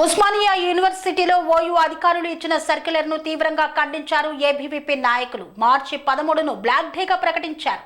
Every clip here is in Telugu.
ఉస్మానియా యూనివర్సిటీలో ఓయూ అధికారులు ఇచ్చిన సర్క్యులర్ ను తీవ్రంగా ఖండించారు ఏబీవీపీ నాయకులు. మార్చి 13ను బ్లాక్ డేగా ప్రకటించారు.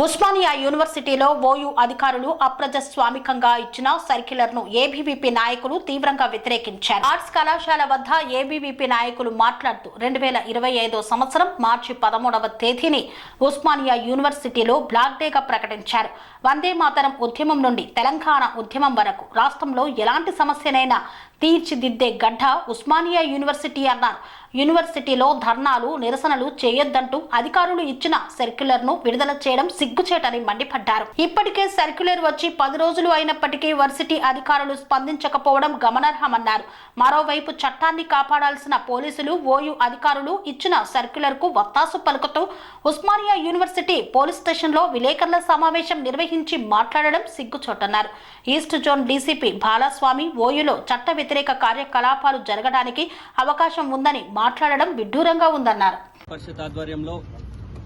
ఉస్మానియా యూనివర్సిటీలో ఓయూ అధికారులు అప్రజాస్వామికంగా ఇచ్చిన సర్క్యులర్ ను ఏబీవీపీ నాయకులు తీవ్రంగా వ్యతిరేకించారు. ఆర్ట్స్ కళాశాల వద్ద ఏబీవీపీ నాయకులు మాట్లాడుతూ 2025 సంవత్సరం మార్చి 13వ తేదీని ఉస్మానియా యూనివర్సిటీలో బ్లాక్ డేగా ప్రకటించారు. వందే మాతరం ఉద్యమం నుండి తెలంగాణ ఉద్యమం వరకు రాష్ట్రంలో ఎలాంటి సమస్యనైనా తీర్చిదిద్దే గడ్డ ఉస్మానియా యూనివర్సిటీ అన్నారు. యూనివర్సిటీలో ధర్నాలు నిరసనలు చేయొద్దంటూ అధికారులు ఇచ్చిన సర్క్యులర్ ను విడుదల చేయడం సిగ్గుచేటని మండిపడ్డారు. ఇప్పటికే సర్క్యులర్ వచ్చి 10 రోజులు అయినప్పటికీ వర్సిటీ అధికారులు స్పందించకపోవడం గమనార్హమన్నారు. మరోవైపు చట్టాన్ని కాపాడాల్సిన పోలీసులు ఓయూ అధికారులు ఇచ్చిన సర్క్యులర్ కు వత్తాసు పలుకుతూ ఉస్మానియా యూనివర్సిటీ పోలీస్ స్టేషన్ లో విలేకరుల సమావేశం నిర్వహించి మాట్లాడడం సిగ్గుచోటన్నారు. ఈస్ట్ జోన్ డీసీపీ బాలస్వామి ఓయూలో చట్ట వ్యతిరేక కార్యకలాపాలు జరగడానికి అవకాశం ఉందని మాట్లాడడం విడ్డూరంగా ఉందన్నారు. పరిషత్ ఆధ్వర్యంలో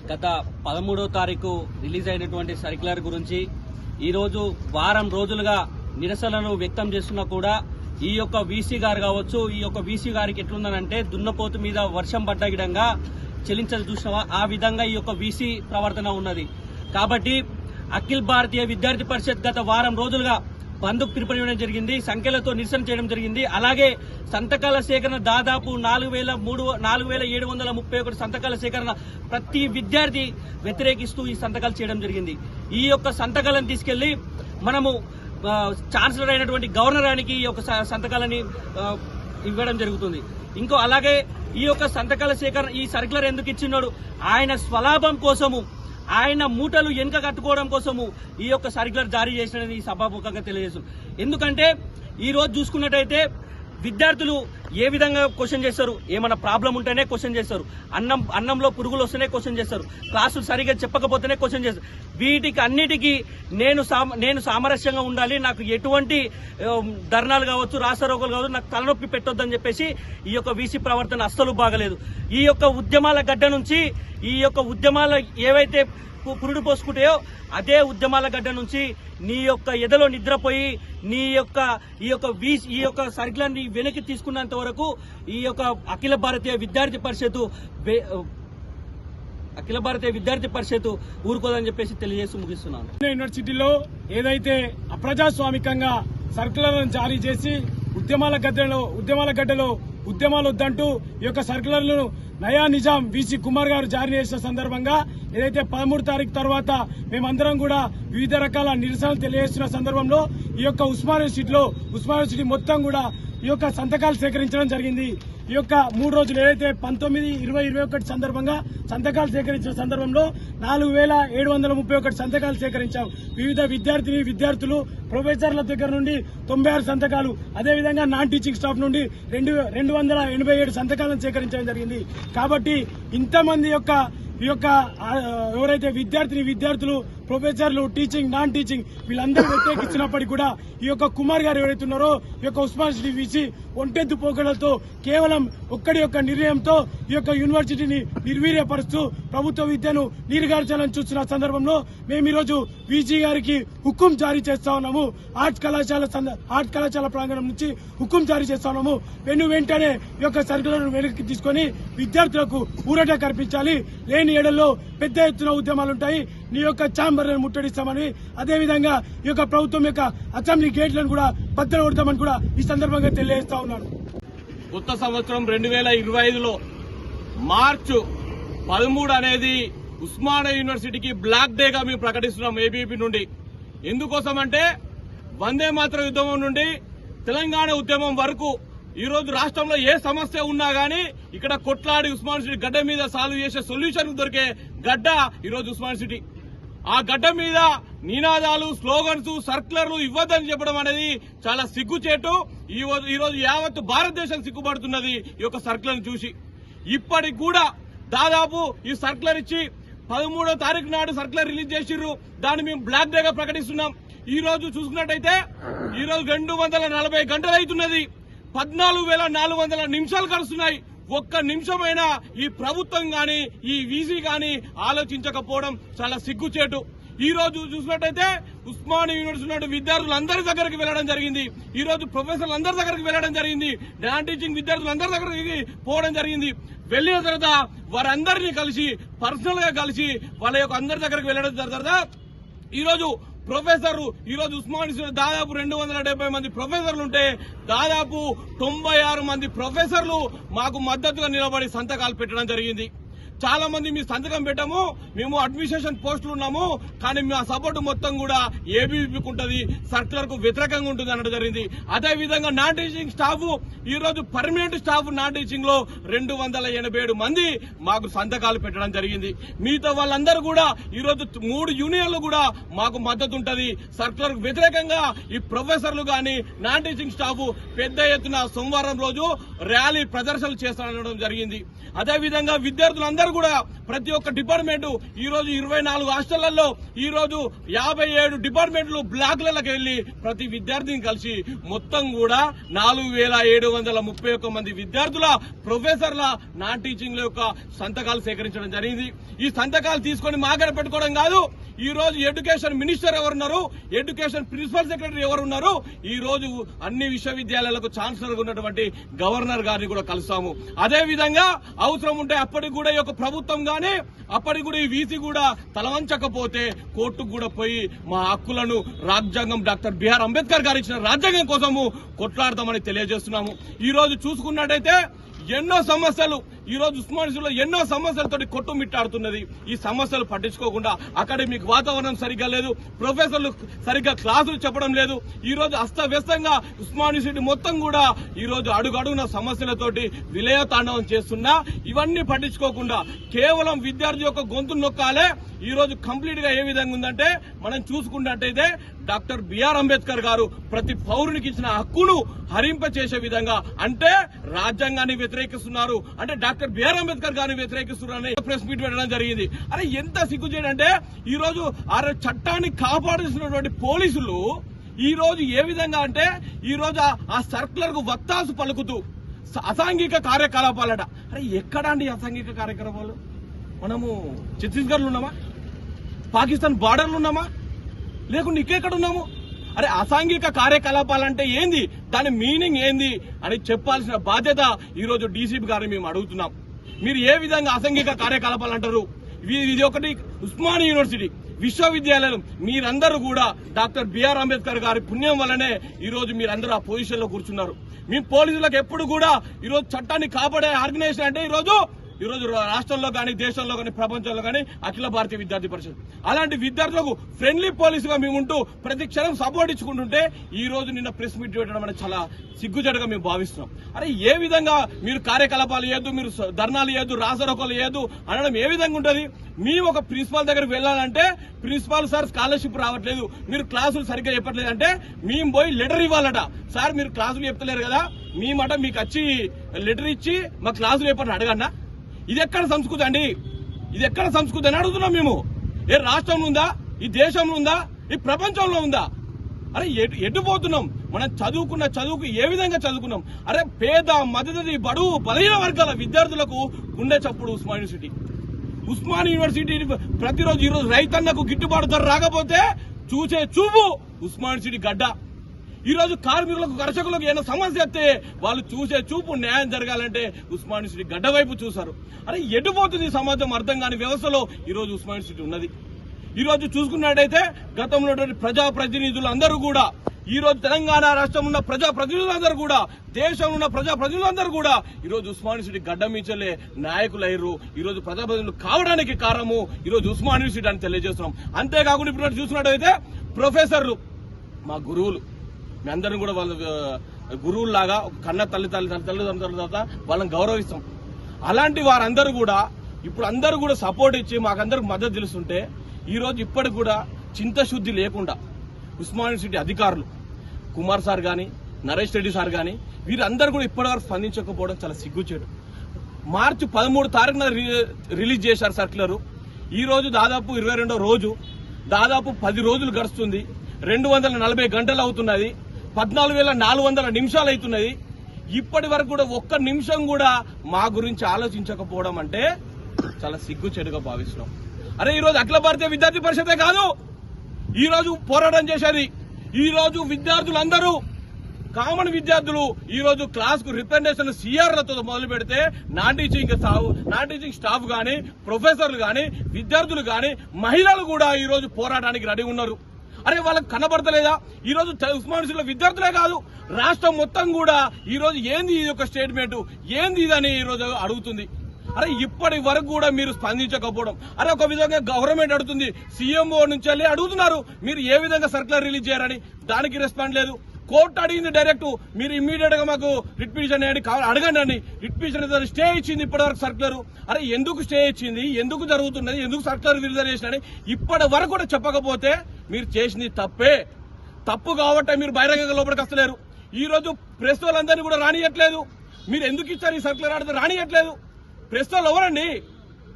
గత 13వ తారీఖు రిలీజ్ అయినటువంటి సర్క్యులర్ గురించి ఈరోజు వారం రోజులుగా నిరసనలు వ్యక్తం చేస్తున్నా కూడా ఈ యొక్క వీసీ గారు కావచ్చు, ఈ యొక్క వీసీ గారికి ఎట్లుందనంటే దున్నపోతు మీద వర్షం పడ్డ విధంగా చెలించదు చూసినవా ఆ విధంగా ఈ యొక్క వీసీ ప్రవర్తన ఉన్నది. కాబట్టి అఖిల భారతీయ విద్యార్థి పరిషత్ గత వారం రోజులుగా బంద్కు పిలుపునివ్వడం జరిగింది. సంఖ్యలతో నిరసన చేయడం జరిగింది. అలాగే సంతకాల సేకరణ దాదాపు 4731 సంతకాల సేకరణ ప్రతి విద్యార్థి వ్యతిరేకిస్తూ ఈ సంతకాలు చేయడం జరిగింది. ఈ యొక్క సంతకాలను తీసుకెళ్లి మనము ఛాన్సలర్ అయినటువంటి గవర్నర్ గారికి ఈ యొక్క సంతకాలని ఇవ్వడం జరుగుతుంది. ఇంకో అలాగే ఈ యొక్క సంతకాల సేకరణ ఈ సర్క్యులర్ ఎందుకు ఇచ్చినాడు, ఆయన స్వలాభం కోసము, ఆయన మూటలు వెనుక కట్టుకోవడం కోసము ఈ యొక్క సర్క్యులర్ జారీ చేసినది సభాముఖంగా తెలియజేస్తుంది. ఎందుకంటే ఈ రోజు చూసుకున్నట్టయితే విద్యార్థులు ఏ విధంగా క్వశ్చన్ చేస్తారు, ఏమైనా ప్రాబ్లం ఉంటేనే క్వశ్చన్ చేస్తారు, అన్నంలో పురుగులు వస్తేనే క్వశ్చన్ చేస్తారు, క్లాసులు సరిగ్గా చెప్పకపోతేనే క్వశ్చన్ చేస్తారు. వీటికి అన్నిటికీ నేను సామరస్యంగా ఉండాలి, నాకు ఎటువంటి ధర్నాలు కావచ్చు, రాస్తారోకోలు కావచ్చు, నాకు తలనొప్పి పెట్టొద్దని చెప్పేసి ఈ యొక్క వీసీ ప్రవర్తన అస్సలు బాగలేదు. ఈ యొక్క ఉద్యమాల గడ్డ నుంచి ఈ యొక్క ఉద్యమాలు ఏవైతే పురుడు పోసుకుంటాయో అదే ఉద్యమాల గడ్డ నుంచి నీ యొక్క ఎదలో నిద్రపోయి ఈ యొక్క సర్క్యులర్ ని వెనక్కి తీసుకున్నంత వరకు ఈ యొక్క అఖిల భారతీయ విద్యార్థి పరిషత్ ఊరుకోదని చెప్పేసి తెలియజేసి ముగిస్తున్నాను. యూనివర్సిటీలో ఏదైతే అప్రజాస్వామికంగా సర్క్యులర్లను జారీ చేసి ఉద్యమాల గడ్డలో ఉద్యమాలు వద్దంటూ ఈ యొక్క సర్క్యులర్లను నయా నిజాం వీసీ కుమార్ గారు జారీ చేసిన సందర్భంగా ఏదైతే 13 తారీఖు తర్వాత మేమందరం కూడా వివిధ రకాల నిరసనలు తెలియజేస్తున్న సందర్భంలో ఈ యొక్క ఉస్మానియా యూనివర్సిటీ మొత్తం కూడా ఈ యొక్క సంతకాలు సేకరించడం జరిగింది. ఈ యొక్క 3 రోజులు ఏదైతే 19, 20, 21 సందర్భంగా సంతకాలు సేకరించిన సందర్భంలో 4731 సంతకాలు సేకరించాం. వివిధ విద్యార్థులు ప్రొఫెసర్ల దగ్గర నుండి 96 సంతకాలు, అదేవిధంగా నాన్ టీచింగ్ స్టాఫ్ నుండి 287 సంతకాలను సేకరించడం జరిగింది. కాబట్టి ఇంతమంది ఈ యొక్క ఎవరైతే విద్యార్థులు ప్రొఫెసర్లు టీచింగ్ నాన్ టీచింగ్ వీళ్ళందరూ వ్యతిరేకించినప్పటికీ కూడా ఈ యొక్క కుమార్ గారు ఎవరైతే ఉన్నారో ఈ యొక్క ఉస్మానియా వీసీ ఒంటెద్దు పోకడలతో కేవలం ఒక్కడి యొక్క నిర్ణయంతో ఈ యొక్క యూనివర్సిటీని నిర్వీర్యపరుస్తూ ప్రభుత్వ విద్యను నీరుగార్చాలని చూస్తున్న సందర్భంలో మేము ఈరోజు వీసీ గారికి హుకుం జారీ చేస్తా ఉన్నాము. ఆర్ట్స్ కళాశాల ప్రాంగణం నుంచి హుకుం జారీ చేస్తా ఉన్నాము. వెంటనే ఈ యొక్క సర్క్యులర్ వెనక్కి తీసుకుని విద్యార్థులకు ఊరట కల్పించాలి. లేని ఏడల్లో పెద్ద ఎత్తున ఉద్యమాలుంటాయి. నీ యొక్క ఛాంబర్లను ముట్టడిస్తామని, అదేవిధంగా ఈ యొక్క ప్రభుత్వం యొక్క అసెంబ్లీ గేట్లను కూడా బద్దలు కొడతామని కూడా ఈ సందర్భంగా తెలియజేస్తా ఉన్నాను. కొత్త సంవత్సరం 2025లో మార్చి 13 అనేది ఉస్మానియా యూనివర్సిటీకి బ్లాక్ డేగా మేము ప్రకటిస్తున్నాం ఏబీవీపీ నుండి. ఎందుకోసం అంటే వందే మాతరం ఉద్యమం నుండి తెలంగాణ ఉద్యమం వరకు ఈ రోజు రాష్ట్రంలో ఏ సమస్య ఉన్నా గానీ ఇక్కడ కొట్లాడి ఉస్మానియా గడ్డ మీద సాల్వ్ చేసే సొల్యూషన్ దొరికే గడ్డ ఈరోజు ఉస్మానియా. ఆ గడ్డ మీద నినాదాలు, స్లోగన్స్, సర్క్యులర్లు ఇవ్వద్దని చెప్పడం అనేది చాలా సిగ్గుచేటు. ఈ రోజు యావత్ భారతదేశం సిగ్గుపడుతున్నది ఈ యొక్క సర్క్యులర్ చూసి. ఇప్పటికి కూడా దాదాపు ఈ సర్క్యులర్ ఇచ్చి 13వ తారీఖు నాడు సర్క్యులర్ రిలీజ్ చేసిర్రు. దాన్ని మేము బ్లాక్ డేగా ప్రకటిస్తున్నాం. ఈ రోజు చూసుకున్నట్టయితే ఈ రోజు 240 గంటలు అవుతున్నది. 14,400 నిమిషాలు గడుస్తున్నాయి. ఒక్క నిమిషమైనా ఈ ప్రభుత్వం గాని ఈ వీసీ గాని ఆలోచించకపోవడం చాలా సిగ్గుచేటు. ఈ రోజు చూసినట్టయితే ఉస్మానియా యూనివర్సిటీ విద్యార్థులందరి దగ్గరికి వెళ్లడం జరిగింది. ఈ రోజు ప్రొఫెసర్లందరి దగ్గరికి వెళ్లడం జరిగింది. నాన్ టీచింగ్ విద్యార్థులందరి దగ్గరికి పోవడం జరిగింది. వెళ్లిన తర్వాత వారందరినీ కలిసి పర్సనల్ గా కలిసి వాళ్ళ యొక్క అందరి దగ్గరికి వెళ్లడం తర్వాత ఈ రోజు ప్రొఫెసర్లు ఈ రోజు ఉస్మానియా దాదాపు 270 మంది ప్రొఫెసర్లు ఉంటే దాదాపు 96 మంది ప్రొఫెసర్లు మాకు మద్దతుగా నిలబడి సంతకాలు పెట్టడం జరిగింది. చాలా మంది మీ సంతకం పెట్టాము, మేము అడ్మినిస్ట్రేషన్ పోస్టులు ఉన్నాము, కానీ మా సపోర్ట్ మొత్తం కూడా ఏబీవీపీకి ఉంటుంది, సర్కులర్ కు వ్యతిరేకంగా ఉంటుంది అనడం జరిగింది. అదే విధంగా నాన్ టీచింగ్ స్టాఫ్ ఈ రోజు పర్మనెంట్ స్టాఫ్ నాన్ టీచింగ్ లో 287 మంది మాకు సంతకాలు పెట్టడం జరిగింది. మిగతా వాళ్ళందరూ కూడా ఈ రోజు 3 యూనియన్లు కూడా మాకు మద్దతు ఉంటుంది. సర్కులర్ కు వ్యతిరేకంగా ఈ ప్రొఫెసర్లు గాని నాన్ టీచింగ్ స్టాఫ్ పెద్ద ఎత్తున సోమవారం రోజు ర్యాలీ ప్రదర్శనలు చేస్తానడం జరిగింది. అదే విధంగా విద్యార్థులందరూ కూడా ప్రతి ఒక్క డిపార్ట్మెంట్ ఈ రోజు 24 హాస్టళ్లలో ఈ రోజు 57 డిపార్ట్మెంట్లు బ్లాక్లకు వెళ్లి ప్రతి విద్యార్థిని కలిసి మొత్తం కూడా 4731 మంది విద్యార్థుల ప్రొఫెసర్ల నాన్ టీచింగ్ యొక్క సంతకాలు సేకరించడం జరిగింది. ఈ సంతకాలు తీసుకొని మాగడ పెట్టుకోవడం కాదు, ఈ రోజు ఎడ్యుకేషన్ మినిస్టర్ ఎవరున్నారు, ఎడ్యుకేషన్ ప్రిన్సిపల్ సెక్రటరీ ఎవరున్నారు, ఈ రోజు అన్ని విశ్వవిద్యాలయాలకు ఛాన్సలర్ ఉన్నటువంటి గవర్నర్ గారిని కూడా కలుస్తాము. అదే విధంగా అవసరం ఉంటే అప్పటికి కూడా ఈ యొక్క ప్రభుత్వం గానీ అప్పటికి కూడా ఈ వీసీ కూడా తలవంచకపోతే కోర్టుకు కూడా పోయి మా హక్కులను రాజ్యాంగం డాక్టర్ బిఆర్ అంబేద్కర్ గారు ఇచ్చిన రాజ్యాంగం కోసము కొట్లాడతామని తెలియజేస్తున్నాము. ఈ రోజు చూసుకున్నట్టయితే ఎన్నో సమస్యలు ఈ రోజు ఉస్మానియాలో ఎన్నో సమస్యలతో కొట్టుమిట్టాడుతున్నది. ఈ సమస్యలు పట్టించుకోకుండా అకాడమిక్ వాతావరణం సరిగ్గా లేదు, ప్రొఫెసర్లు సరిగ్గా క్లాసులు చెప్పడం లేదు. ఈ రోజు అస్తవ్యస్తంగా ఉస్మానియా మొత్తం కూడా ఈ రోజు అడుగడుగున సమస్యలతోటి విలయతాండవం చేస్తున్నా ఇవన్నీ పట్టించుకోకుండా కేవలం విద్యార్థి యొక్క గొంతు నొక్కాలే. ఈ రోజు కంప్లీట్ గా ఏ విధంగా ఉందంటే మనం చూసుకున్నట్టయితే డాక్టర్ బిఆర్ అంబేద్కర్ గారు ప్రతి పౌరునికి ఇచ్చిన హక్కును హరింప చేసే విధంగా అంటే రాజ్యాంగాన్ని వ్యతిరేకిస్తున్నారు, అంటే డాక్టర్ బిఆర్ అంబేద్కర్ గారిని వ్యతిరేకిస్తున్నారని ప్రెస్ మీట్ పెట్టడం జరిగింది. అరే ఎంత సిగ్గుచేయంటే ఈ రోజు ఆ చట్టాన్ని కాపాడుతున్నటువంటి పోలీసులు ఈ రోజు ఏ విధంగా అంటే ఈ రోజు ఆ సర్కులర్ కు వత్తాసు పలుకుతూ అసాంఘిక కార్యకలాపాలట. అరే ఎక్కడ అండి అసాంఘిక కార్యకలాపాలు? మనము ఛత్తీస్గఢ్ లో ఉన్నామా, పాకిస్తాన్ బార్డర్లు ఉన్నామా, లేకుంటే ఇంకెక్కడ ఉన్నాము? అరే అసాంఘిక కార్యకలాపాలంటే ఏంది, దాని మీనింగ్ ఏంది అని చెప్పాల్సిన బాధ్యత ఈ రోజు డీసీపీ గారిని మేము అడుగుతున్నాం. మీరు ఏ విధంగా అసాంఘిక కార్యకలాపాలు అంటారు? ఇది ఒకటి ఉస్మానియా యూనివర్సిటీ విశ్వవిద్యాలయం. మీరందరూ కూడా డాక్టర్ బిఆర్ అంబేద్కర్ గారి పుణ్యం వల్లనే ఈ రోజు మీరందరూ ఆ పొజిషన్ లో కూర్చున్నారు. మీ పోలీసులకు ఎప్పుడు కూడా ఈ రోజు చట్టాన్ని కాపాడే ఆర్గనైజేషన్ అంటే ఈ రోజు రాష్ట్రంలో కానీ దేశంలో కానీ ప్రపంచంలో కానీ అఖిల భారతీయ విద్యార్థి పరిషత్. అలాంటి విద్యార్థులకు ఫ్రెండ్లీ పోలీసుగా మేము ఉంటూ ప్రతి క్షణం సపోర్ట్ ఇచ్చుకుంటుంటే ఈ రోజు నిన్న ప్రెస్ మీట్ పెట్టడం అనేది చాలా సిగ్గుచేటుగా మేము భావిస్తున్నాం. అరే ఏ విధంగా మీరు కార్యకలాపాలు చేయొద్దు, మీరు ధర్నాలు చేయొద్దు, రాసరోకలు చేయొద్దు అనడం ఏ విధంగా ఉంటుంది? మేము ఒక ప్రిన్సిపాల్ దగ్గరికి వెళ్లాలంటే ప్రిన్సిపాల్ సార్ స్కాలర్షిప్ రావట్లేదు, మీరు క్లాసులు సరిగ్గా చెప్పట్లేదు అంటే మేము పోయి లెటర్ ఇవ్వాలట. సార్ మీరు క్లాసులు చెప్తలేరు కదా, మీ మాట మీకు వచ్చి లెటర్ ఇచ్చి మా క్లాసులు చెప్పని అడగన్నా? ఇది ఎక్కడ సంస్కృతి అండి? ఇది ఎక్కడ సంస్కృతి అని అడుగుతున్నాం మేము. ఏ రాష్ట్రంలో ఉందా, ఈ దేశంలో ఉందా, ఈ ప్రపంచంలో ఉందా? అరే ఎటుపోతున్నాం? మనం చదువుకున్న చదువుకు ఏ విధంగా చదువుకున్నాం? అరే పేద మధ్యతరగతి బడుగు బలహీన వర్గాల విద్యార్థులకు గుండె చప్పుడు ఉస్మానియా యూనివర్సిటీ ప్రతిరోజు ఈ రోజు రైతన్నకు గిట్టుబాటు ధర రాకపోతే చూసే చూపు ఉస్మానియా యూనివర్సిటీ గడ్డ. ఈ రోజు కార్మికులకు కర్షకులకు ఏమైనా సమస్య వస్తే వాళ్ళు చూసే చూపు న్యాయం జరగాలంటే ఉస్మానియా యూనివర్సిటీ గడ్డ వైపు చూశారు. అరే ఎటుపోతుంది సమాజం అర్థం కాని వ్యవస్థలో ఈ రోజు ఉస్మానియా యూనివర్సిటీ ఉన్నది. ఈ రోజు చూసుకున్నట్టయితే గతంలో ప్రజాప్రతినిధులందరూ కూడా ఈ రోజు తెలంగాణ రాష్ట్రం ఉన్న ప్రజాప్రతినిధులందరూ కూడా దేశంలో ఉన్న ప్రజాప్రతినిధులందరూ కూడా ఈ రోజు ఉస్మానియా యూనివర్సిటీ గడ్డ మీచలే నాయకులు అయ్యారు. ఈ రోజు ప్రజాప్రతినిధులు కావడానికి కారణము ఈ రోజు ఉస్మానియా యూనివర్సిటీ అని తెలియజేస్తున్నాం. అంతేకాకుండా ఇప్పుడు చూసినట్టయితే ప్రొఫెసర్లు మా గురువులు, మీ అందరం కూడా వాళ్ళ గురువుల్లాగా కన్న తల్లిదండ్రుల తర్వాత వాళ్ళని గౌరవిస్తాం. అలాంటి వారందరూ కూడా ఇప్పుడు అందరూ కూడా సపోర్ట్ ఇచ్చి మాకందరికి మద్దతు తెలుస్తుంటే ఈ రోజు ఇప్పటికి కూడా చింతశుద్ధి లేకుండా ఉస్మానియా యూనివర్సిటీ అధికారులు కుమార్ సార్ గాని నరేష్ రెడ్డి సార్ గాని వీరందరూ కూడా ఇప్పటివరకు స్పందించకపోవడం చాలా సిగ్గుచేటు. మార్చి 13 తారీఖున రిలీజ్ చేశారు సర్క్యులర్. ఈ రోజు దాదాపు 22వ రోజు, దాదాపు 10 రోజులు గడుస్తుంది. 240 గంటలు అవుతున్నది, 14,400 నిమిషాలు అవుతున్నది. ఇప్పటి వరకు కూడా ఒక్క నిమిషం కూడా మా గురించి ఆలోచించకపోవడం అంటే చాలా సిగ్గుచేటుగా భావిస్తున్నాం. అరే ఈ రోజు అఖిల భారతీయ విద్యార్థి పరిషతే కాదు, ఈ రోజు పోరాటం చేసేది. ఈ రోజు విద్యార్థులందరూ కామన్ విద్యార్థులు ఈ రోజు క్లాస్ కు రిప్రజెంటేషన్ సిఆర్లతో మొదలు పెడితే నాన్ టీచింగ్ స్టాఫ్ గాని, ప్రొఫెసర్లు గాని, విద్యార్థులు గాని, మహిళలు కూడా ఈ రోజు పోరాటానికి రెడీ ఉన్నారు. అరే వాళ్ళకి కనబడతలేదా? ఈ రోజు ఉస్మానియా యూనివర్సిటీలో విద్యార్థులే కాదు, రాష్ట్రం మొత్తం కూడా ఈ రోజు ఏంది ఈ యొక్క స్టేట్మెంట్, ఏంది ఇదని ఈ రోజు అడుగుతుంది. అరే ఇప్పటి వరకు కూడా మీరు స్పందించకపోవడం, అరే ఒక విధంగా గవర్నమెంట్ అడుగుతుంది, సీఎంఓ నుంచి వెళ్ళి అడుగుతున్నారు మీరు ఏ విధంగా సర్క్యులర్ రిలీజ్ చేయాలని, దానికి రెస్పాండ్ లేదు. కోర్టు అడిగింది డైరెక్ట్, మీరు ఇమ్మీడియట్ గా మాకు రిట్ పిటిషన్ అడగండి అని. రిట్ పిటిషన్ స్టే ఇచ్చింది ఇప్పటి వరకు సర్క్యులర్. అరే ఎందుకు స్టే ఇచ్చింది, ఎందుకు జరుగుతున్నది, ఎందుకు సర్క్యులర్ విడుదల చేసిన ఇప్పటి వరకు కూడా చెప్పకపోతే మీరు చేసింది తప్పు కాబట్టి మీరు బహిరంగంగా లోపలికి వస్తలేరు. ఈ రోజు ప్రెస్ వాళ్ళందరినీ కూడా రానియట్లేదు. మీరు ఎందుకు ఇచ్చారు ఈ సర్క్యులర్ ఆడితే రానియట్లేదు. ప్రెస్ వాళ్ళు ఎవరండి?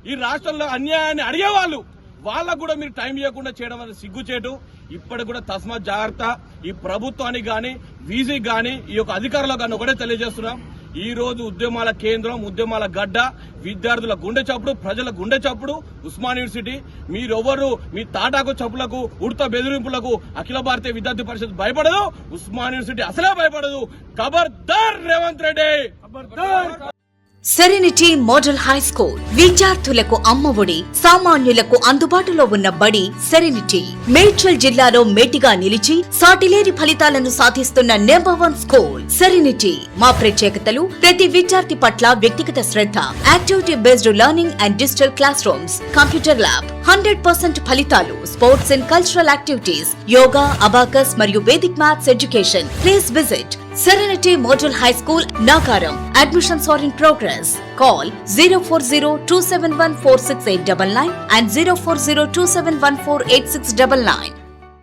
ఈ రాష్ట్రంలో అన్యాయాన్ని అడిగేవాళ్ళు, వాళ్ళకు కూడా మీరు టైం ఇవ్వకుండా చేయడం అనేది సిగ్గుచేటు. ఇప్పటికి కూడా తస్మాత్ జాగ్రత్త. ఈ ప్రభుత్వానికి గాని, వీసీకి గాని, ఈ యొక్క అధికారులకు గాని ఒకటే తెలియజేస్తున్నాం, ఈ రోజు ఉద్యమాల కేంద్రం, ఉద్యమాల గడ్డ, విద్యార్థుల గుండె చప్పుడు, ప్రజల గుండె చప్పుడు ఉస్మానియా యూనివర్సిటీ. మీరెవరు మీ తాటాకు చప్పులకు, ఉడత బెదిరింపులకు అఖిల భారతీయ విద్యార్థి పరిషత్ భయపడదు, ఉస్మానియా యూనివర్సిటీ అసలే భయపడదు. ఖబర్దార్ రేవంత్ రెడ్డి, ఖబర్దార్. సెరెనిటీ మోడల్ హై స్కూల్ విద్యార్థులకు అమ్మఒడి, సామాన్యులకు అందుబాటులో ఉన్న బడి సెరెనిటీ. మేడ్చల్ జిల్లాలో మేటిగా నిలిచి సాటిలేని ఫలితాలను సాధిస్తున్న #1 స్కూల్ సెరెనిటీ. మా ప్రత్యేకతలు ప్రతి విద్యార్థి పట్ల వ్యక్తిగత శ్రద్ధ, activity based learning and digital classrooms, computer lab, 100% ఫలితాలు, sports and cultural activities, yoga, abacus మరియు Vedic maths education. Please visit Serenity Model High School, Nagaram. Admissions are in progress. Call 040-271-46899 and 040-271-48699.